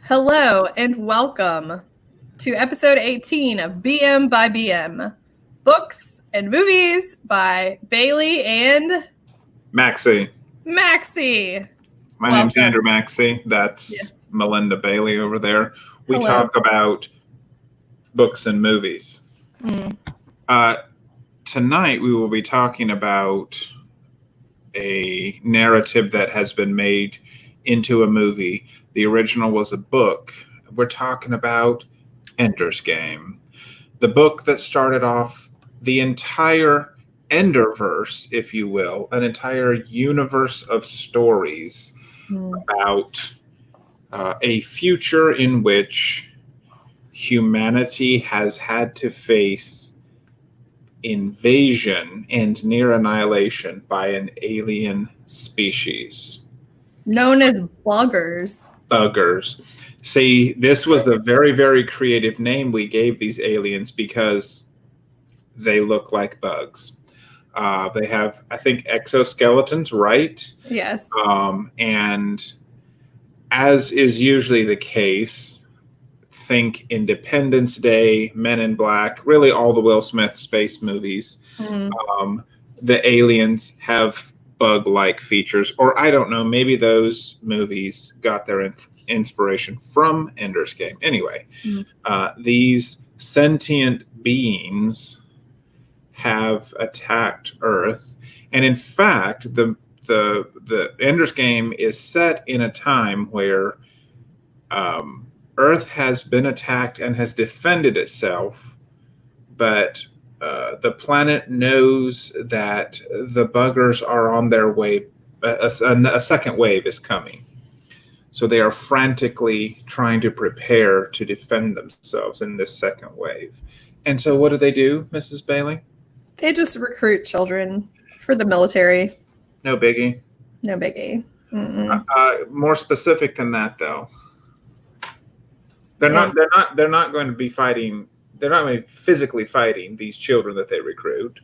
Hello and welcome to episode 18 of BM by BM, books and movies by Bailey and Maxie. Maxie. My name's Andrew Maxie. That's Melinda Bailey over there. We talk about books and movies. Tonight we will be talking about a narrative that has been made into a movie. The original was a book. We're talking about Ender's Game. The book that started off the entire Enderverse, if you will, an entire universe of stories about a future in which humanity has had to face invasion and near annihilation by an alien species. Known as buggers. Buggers. See, this was the very, very creative name we gave these aliens because they look like bugs. They have, I think, exoskeletons, right? Yes. And as is usually the case, think Independence Day, Men in Black, really all the Will Smith space movies. The aliens have bug-like features, or I don't know, maybe those movies got their inspiration from Ender's Game. Anyway, these sentient beings have attacked Earth, and in fact, the Ender's Game is set in a time where Earth has been attacked and has defended itself, but the planet knows that the buggers are on their way. A second wave is coming. So they are frantically trying to prepare to defend themselves in this second wave. And so what do, Mrs. Bailey? They just recruit children for the military. No biggie. No biggie. More specific than that, though. They're not going to be fighting. They're not going to be physically fighting these children that they recruit.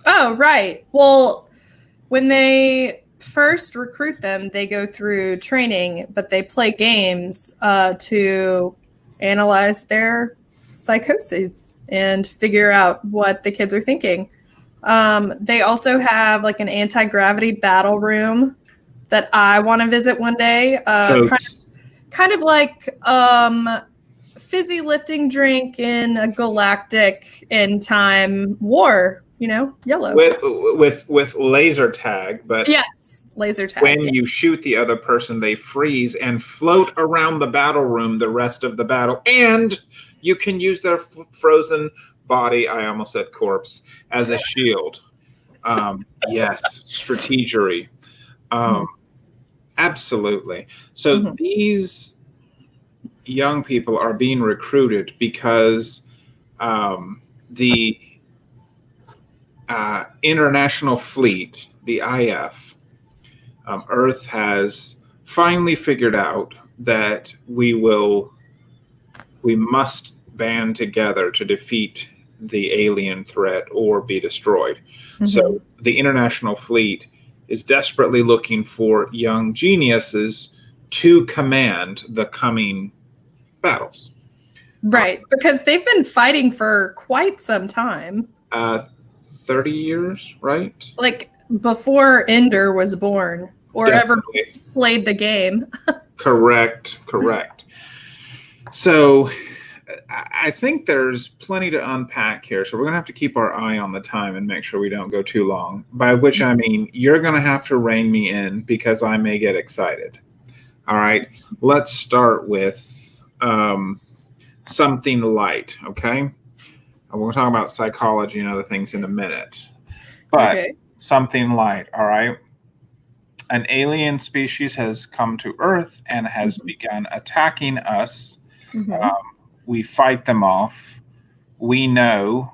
Oh, right. Well, when they first recruit them, they go through training, but they play games to analyze their psychoses and figure out what the kids are thinking. They also have like an anti-gravity battle room that I want to visit one day. Kind of like fizzy lifting drink in a galactic end time war, yellow. With laser tag, but yes, laser tag. When you shoot the other person, they freeze and float around the battle room the rest of the battle, and you can use their frozen body, I almost said corpse, as a shield. Yes, strategery. Absolutely. So these young people are being recruited because the international fleet, the IF, Earth has finally figured out that we must band together to defeat the alien threat or be destroyed. So the international fleet is desperately looking for young geniuses to command the coming battles. Right, because they've been fighting for quite some time. 30 years, right? Like before Ender was born or Definitely. Ever played the game. Correct. So I think there's plenty to unpack here. So we're going to have to keep our eye on the time and make sure we don't go too long. By which I mean, you're going to have to rein me in because I may get excited. All right. Let's start with something light. Okay. We're talking about psychology and other things in a minute. But something light. All right. An alien species has come to Earth and has begun attacking us. We fight them off. We know,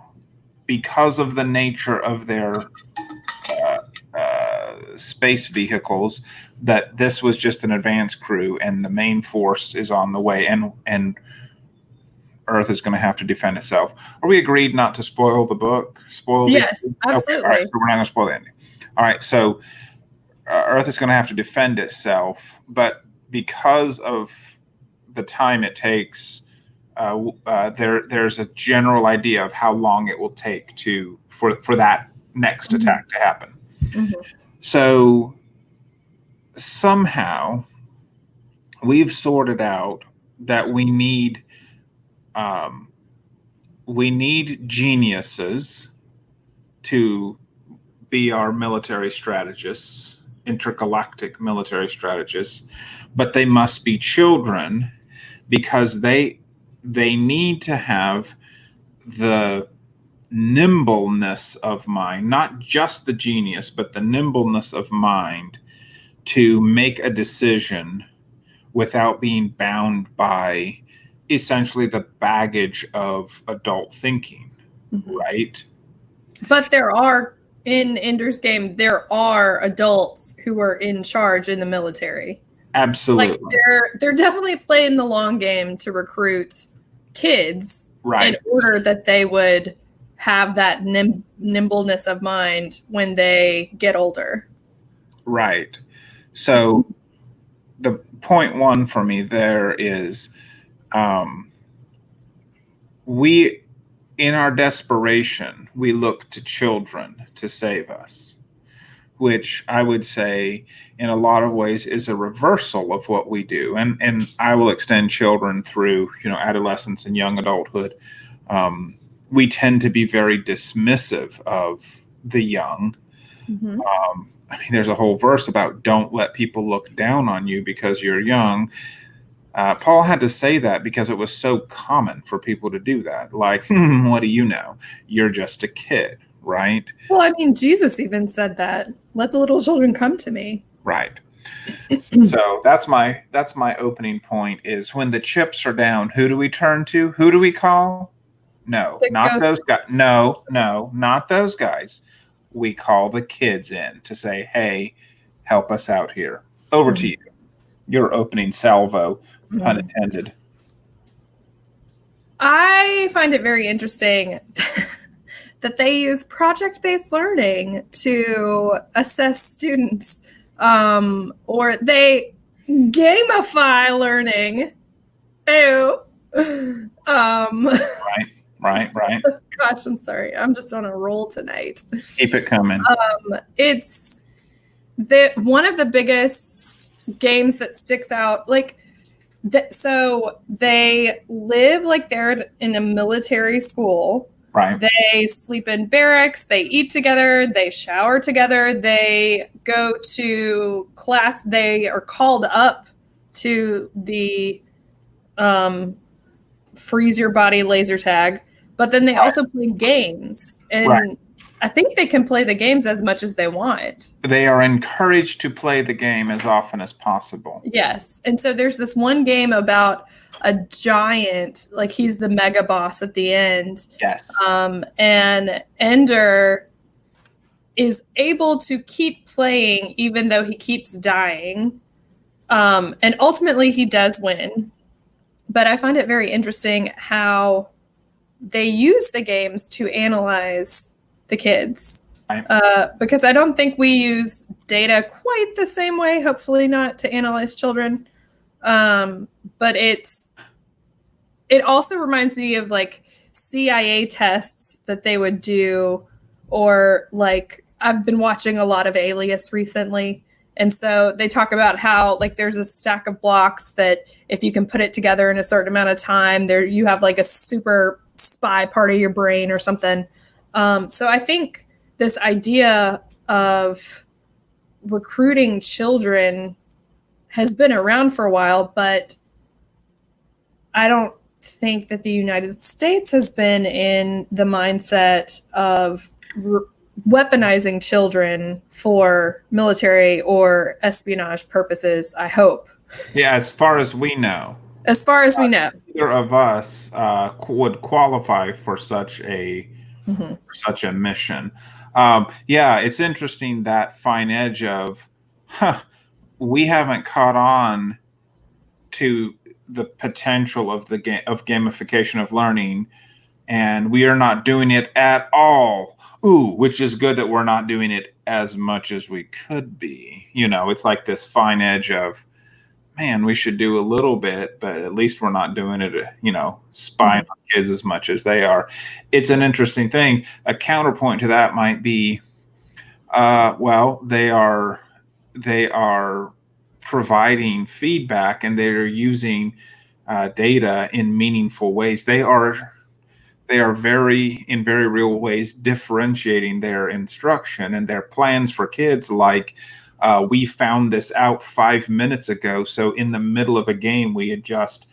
because of the nature of their space vehicles, that this was just an advance crew and the main force is on the way, and Earth is going to have to defend itself. Are we agreed not to spoil the book? Yes, absolutely. Okay, all right, so we're not going to spoil the ending. All right, so Earth is going to have to defend itself, but because of the time it takes. There's a general idea of how long it will take for that next attack to happen. So somehow we've sorted out that we need geniuses to be our military strategists, intergalactic military strategists, but they must be children because they need to have the nimbleness of mind, not just the genius, but the nimbleness of mind to make a decision without being bound by essentially the baggage of adult thinking, right? But there are, in Ender's Game, there are adults who are in charge in the military. Absolutely. Like they're definitely playing the long game to recruit kids in order that they would have that nimbleness of mind when they get older. Right. So the point one for me there is we, in our desperation, we look to children to save us, which I would say in a lot of ways is a reversal of what we do. And I will extend children through, adolescence and young adulthood. We tend to be very dismissive of the young. There's a whole verse about don't let people look down on you because you're young. Paul had to say that because it was so common for people to do that. Like, what do you know? You're just a kid, right? Well, I mean, Jesus even said that. Let the little children come to me. Right. So that's my opening point is when the chips are down, who do we turn to? Who do we call? No, not those guys. No, not those guys. We call the kids in to say, hey, help us out here. Over to you. Your opening salvo, pun intended. I find it very interesting that they use project-based learning to assess students, or they gamify learning. Right. Gosh, I'm sorry. I'm just on a roll tonight. Keep it coming. It's one of the biggest games that sticks out. So they live like they're in a military school. Right. They sleep in barracks. They eat together. They shower together. They go to class. They are called up to the freeze your body laser tag. But then they also play games. And I think they can play the games as much as they want. They are encouraged to play the game as often as possible. Yes. And so there's this one game about a giant, like he's the mega boss at the end. Yes. And Ender is able to keep playing even though he keeps dying. And ultimately he does win. But I find it very interesting how they use the games to analyze the kids. Because I don't think we use data quite the same way, hopefully not to analyze children. But it also reminds me of like CIA tests that they would do, or like I've been watching a lot of Alias recently. And so they talk about how like there's a stack of blocks that if you can put it together in a certain amount of time, there you have like a super spy part of your brain or something. So I think this idea of recruiting children has been around for a while, but I don't think that the United States has been in the mindset of weaponizing children for military or espionage purposes, I hope. Yeah, as far as we know. As far as we know. Neither of us would qualify for such a mission. Yeah, it's interesting that fine edge of, we haven't caught on to the potential of the gamification of learning, and we are not doing it at all. Which is good that we're not doing it as much as we could be. It's like this fine edge of man, we should do a little bit, but at least we're not doing it, spying on kids as much as they are. It's an interesting thing. A counterpoint to that might be, well, they are providing feedback and they're using data in meaningful ways. They are in very real ways differentiating their instruction and their plans for kids. Like, we found this out 5 minutes ago, so in the middle of a game we adjust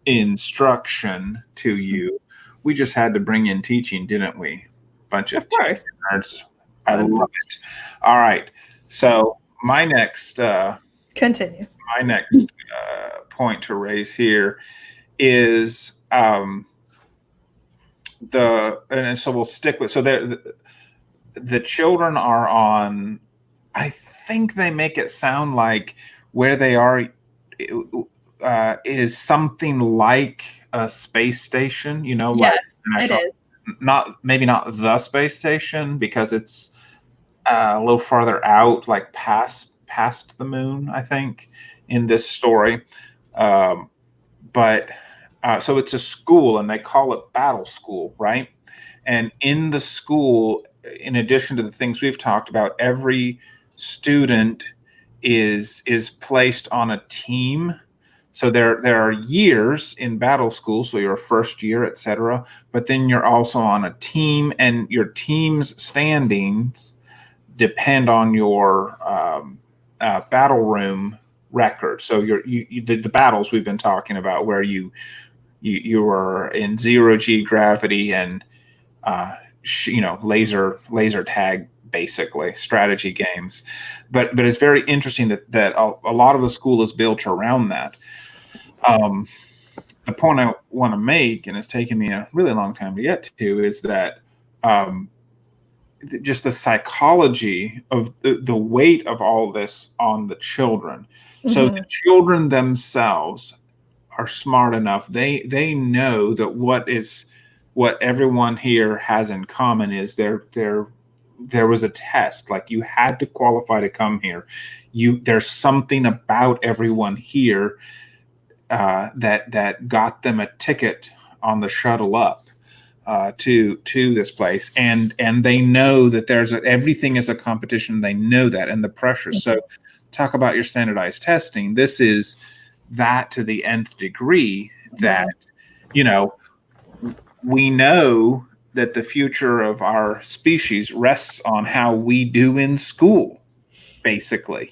instruction to you. We just had to bring in teaching, didn't we? Bunch of course. Nerds. I love it. All right, so my next continue. My next point to raise here is and so we'll stick with, so the children are on, I think they make it sound like where they are is something like a space station, Yes, it is. Maybe not the space station because it's a little farther out, like past the moon, I think, in this story. But so it's a school and they call it Battle School, right? And in the school, in addition to the things we've talked about, every student is placed on a team. So there are years in Battle School, so your first year, etc. But then you're also on a team, and your team's standings depend on your battle room record. So the battles we've been talking about, where you are in 0G gravity and laser tag, basically strategy games. But it's very interesting that a lot of the school is built around that. The point I want to make, and it's taken me a really long time to get to, is that just the psychology of the weight of all this on the children. Mm-hmm. So the children themselves are smart enough. They know that what everyone here has in common is there was a test. Like, you had to qualify to come here. There's something about everyone here that got them a ticket on the shuttle up to this place, and they know that everything is a competition. They know that, and the pressure. Mm-hmm. So talk about your standardized testing. This is that to the nth degree, that we know that the future of our species rests on how we do in school, basically.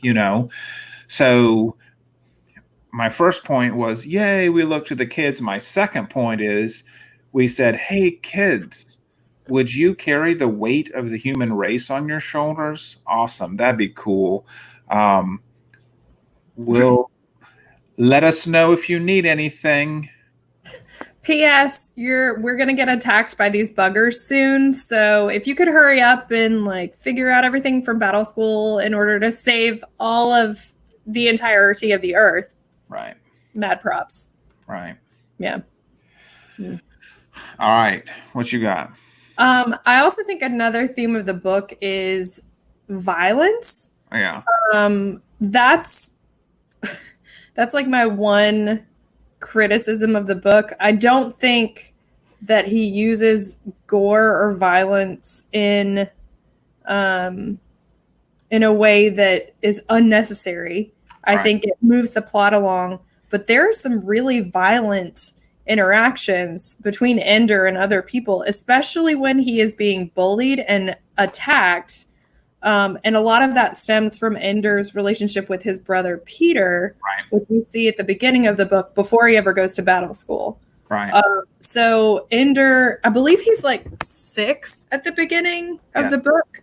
So my first point was, yay, we look to the kids. My second point is, we said, hey, kids, would you carry the weight of the human race on your shoulders? Awesome. That'd be cool. Let us know if you need anything. P.S. We're going to get attacked by these buggers soon. So if you could hurry up and figure out everything from Battle School in order to save all of the entirety of the Earth. Right. Mad props. Right. Yeah. All right. What you got? I also think another theme of the book is violence. Yeah. That's my one criticism of the book. I don't think that he uses gore or violence in a way that is unnecessary. I think it moves the plot along, but there are some really violent interactions between Ender and other people, especially when he is being bullied and attacked. And a lot of that stems from Ender's relationship with his brother Peter, which we see at the beginning of the book before he ever goes to Battle School. Right. So Ender, I believe he's 6 at the beginning of the book.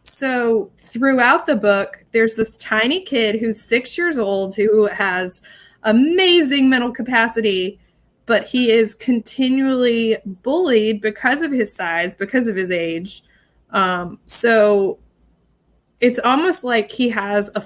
So throughout the book, there's this tiny kid who's 6 years old who has amazing mental capacity, but he is continually bullied because of his size, because of his age. So it's almost like he has a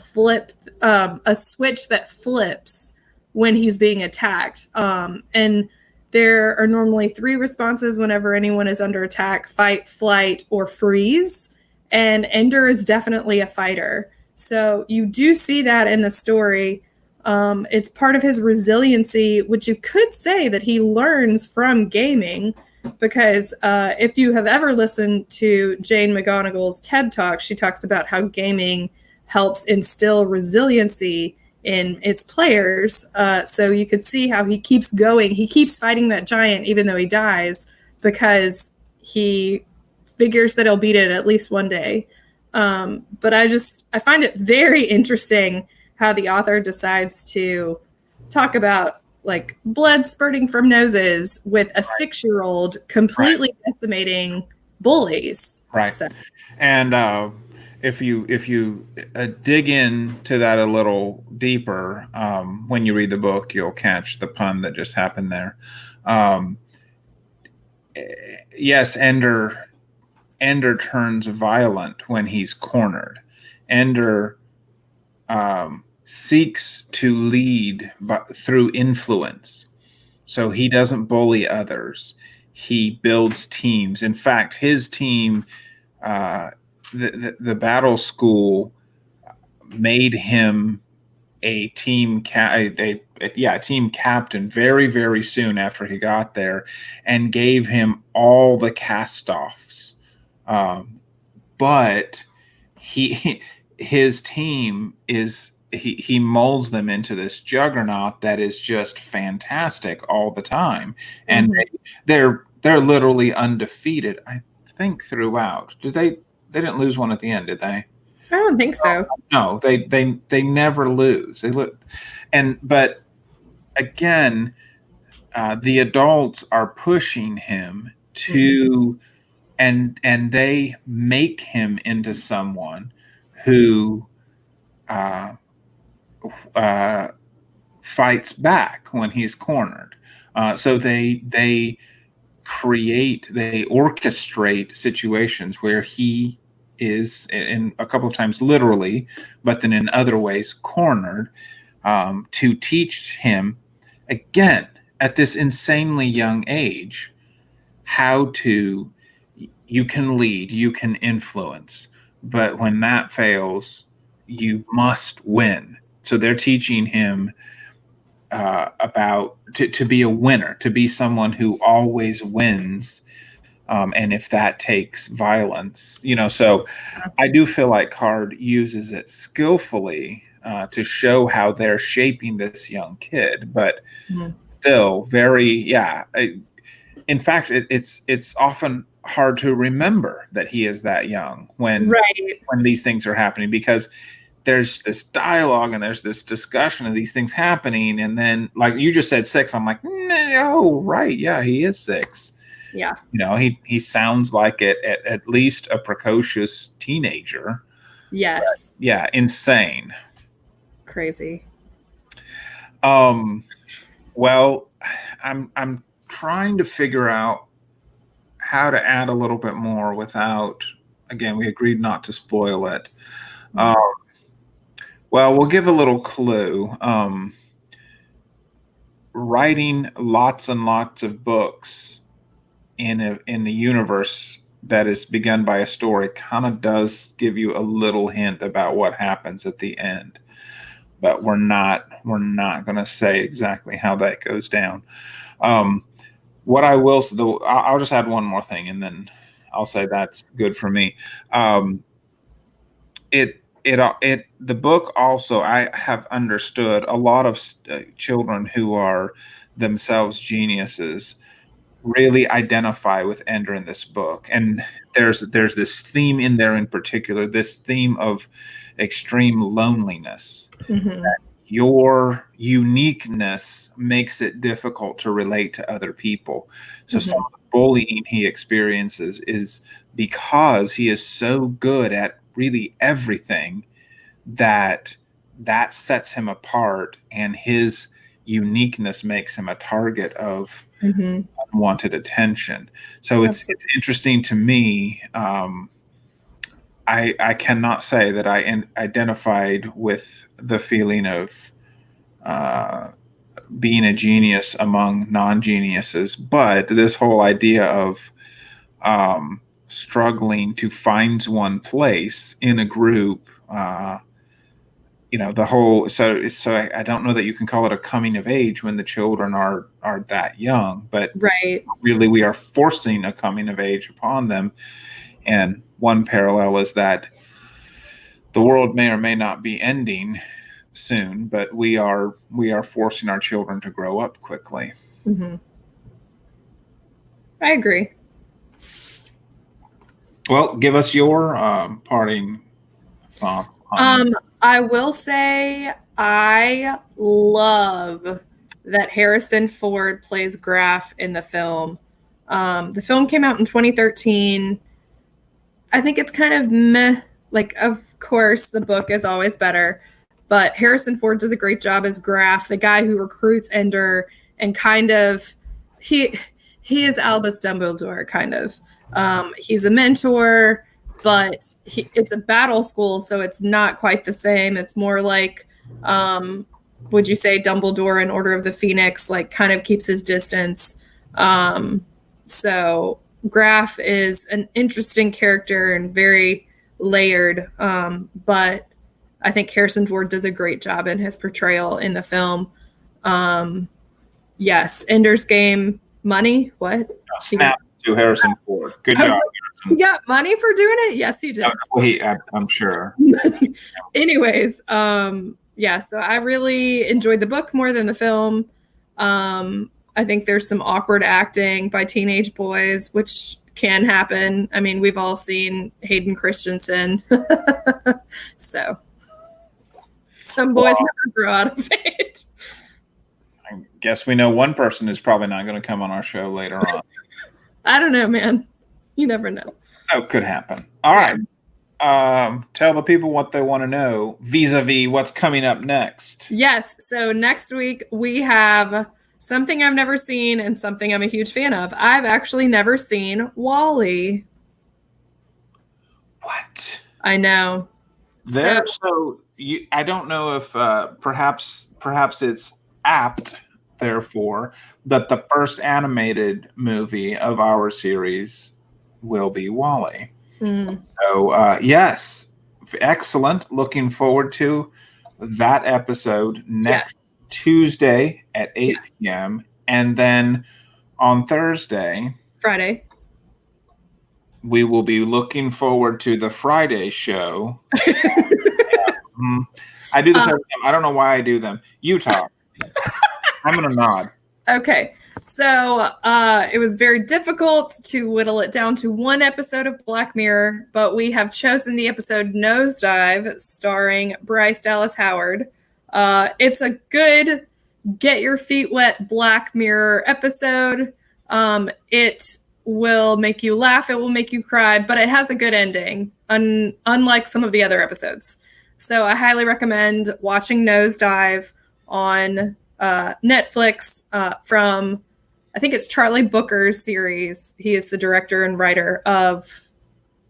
switch that flips when he's being attacked. And there are normally 3 responses whenever anyone is under attack: fight, flight, or freeze. And Ender is definitely a fighter. So you do see that in the story. It's part of his resiliency, which you could say that he learns from gaming, because if you have ever listened to Jane McGonigal's TED Talk, she talks about how gaming helps instill resiliency in its players. So you could see how he keeps going. He keeps fighting that giant even though he dies, because he figures that he'll beat it at least one day. But I find it very interesting how the author decides to talk about like blood spurting from noses with a 6-year-old completely decimating bullies. Right. So. And if you dig into that a little deeper, when you read the book, you'll catch the pun that just happened there. Yes, Ender turns violent when he's cornered. Ender seeks to lead through influence. So he doesn't bully others. He builds teams. In fact, his team, the battle school, made him a team team captain very, very soon after he got there, and gave him all the cast-offs. But his team is he molds them into this juggernaut that is just fantastic all the time, and they're literally undefeated, I think, throughout. They didn't lose one at the end, did they? I don't think so. No, they never lose. But again, the adults are pushing him to, and they make him into someone who fights back when he's cornered. So they orchestrate situations where he is, in a couple of times literally, but then in other ways cornered, to teach him, again, at this insanely young age, how to, you can lead, you can influence, but when that fails, you must win. So they're teaching him about to be a winner, to be someone who always wins. And if that takes violence, so I do feel like Card uses it skillfully to show how they're shaping this young kid, but still very, in fact, it's often hard to remember that he is that young when these things are happening, because there's this dialogue and there's this discussion of these things happening. And then, like you just said, 6, I'm like, no, right. Yeah, he is 6. Yeah. He sounds like at least a precocious teenager. Yes. But, yeah. Insane. Crazy. Well, I'm trying to figure out how to add a little bit more without, again, we agreed not to spoil it. Well, we'll give a little clue. Writing lots and lots of books in the universe that is begun by a story kind of does give you a little hint about what happens at the end, but we're not going to say exactly how that goes down. What I will, I'll just add one more thing, and then I'll say that's good for me. The book also, I have understood, a lot of children who are themselves geniuses really identify with Ender in this book. And there's this theme in there in particular, this theme of extreme loneliness. Your uniqueness makes it difficult to relate to other people. So some of the bullying he experiences is because he is so good at really everything that sets him apart, and his uniqueness makes him a target of unwanted attention. So it's interesting to me. I cannot say that I identified with the feeling of being a genius among non-geniuses, but this whole idea of struggling to find one place in a group the whole, so I don't know that you can call it a coming of age when the children are that young, but Right. really we are forcing a coming of age upon them. And one parallel is that the world may or may not be ending soon, but we are forcing our children to grow up quickly. Mm-hmm. I agree. Well, give us your parting thoughts. I will say I love that Harrison Ford plays Graf in the film. The film came out in 2013. I think it's kind of meh. Like, of course, the book is always better, but Harrison Ford does a great job as Graf, the guy who recruits Ender, and kind of he is Albus Dumbledore, kind of. He's a mentor, but it's a battle school, so it's not quite the same. It's more like, would you say Dumbledore in Order of the Phoenix, like kind of keeps his distance. So Graf is an interesting character and very layered, but I think Harrison Ford does a great job in his portrayal in the film. Yes, Ender's Game, money, what? Snap to Harrison Ford. Good job. He got money for doing it? Yes, he did. I'm sure. Anyways, yeah, so I really enjoyed the book more than the film. I think there's some awkward acting by teenage boys, which can happen. I mean, we've all seen Hayden Christensen. So some boys never grow out of it. I guess we know one person who's probably not going to come on our show later on. I don't know, man. You never know. Oh, could happen. All right. Tell the people what they want to know vis-a-vis what's coming up next. Yes. So next week we have something I've never seen and something I'm a huge fan of. I've actually never seen WALL-E. What? I know. I don't know if perhaps it's apt, therefore, that the first animated movie of our series will be WALL-E. So, yes, excellent. Looking forward to that episode next Tuesday at 8 p.m. And then on Friday, we will be looking forward to the Friday show. I do this every time. I don't know why I do them. You talk. I'm going to nod. Okay. So it was very difficult to whittle it down to one episode of Black Mirror, but we have chosen the episode Nosedive, starring Bryce Dallas Howard. It's a good get your feet wet Black Mirror episode. It will make you laugh, it will make you cry, but it has a good ending, unlike some of the other episodes. So I highly recommend watching Nosedive on Netflix from, I think it's Charlie Booker's series. He is the director and writer of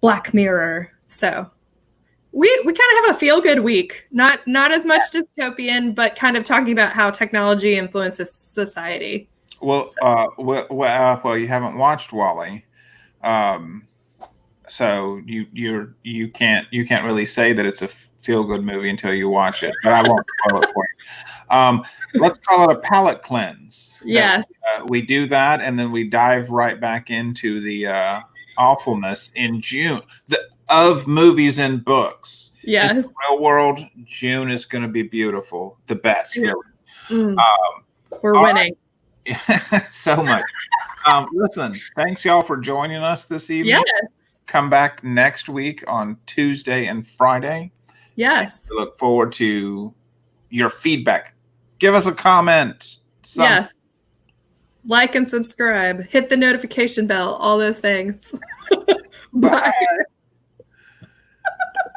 Black Mirror. So we kind of have a feel-good week. Not as much dystopian, but kind of talking about how technology influences society. Well, you haven't watched WALL-E, so you can't really say that it's a feel-good movie until you watch it. But I won't spoil it for you. Let's call it a palate cleanse. Yes, we do that, and then we dive right back into the awfulness in June of movies and books. Yes, in the real world, June is going to be beautiful. The best, really. We're winning. So much. Listen, thanks y'all for joining us this evening. Yes. Come back next week on Tuesday and Friday. Yes. We look forward to your feedback. Give us a comment. Yes. Like and subscribe. Hit the notification bell. All those things. Bye.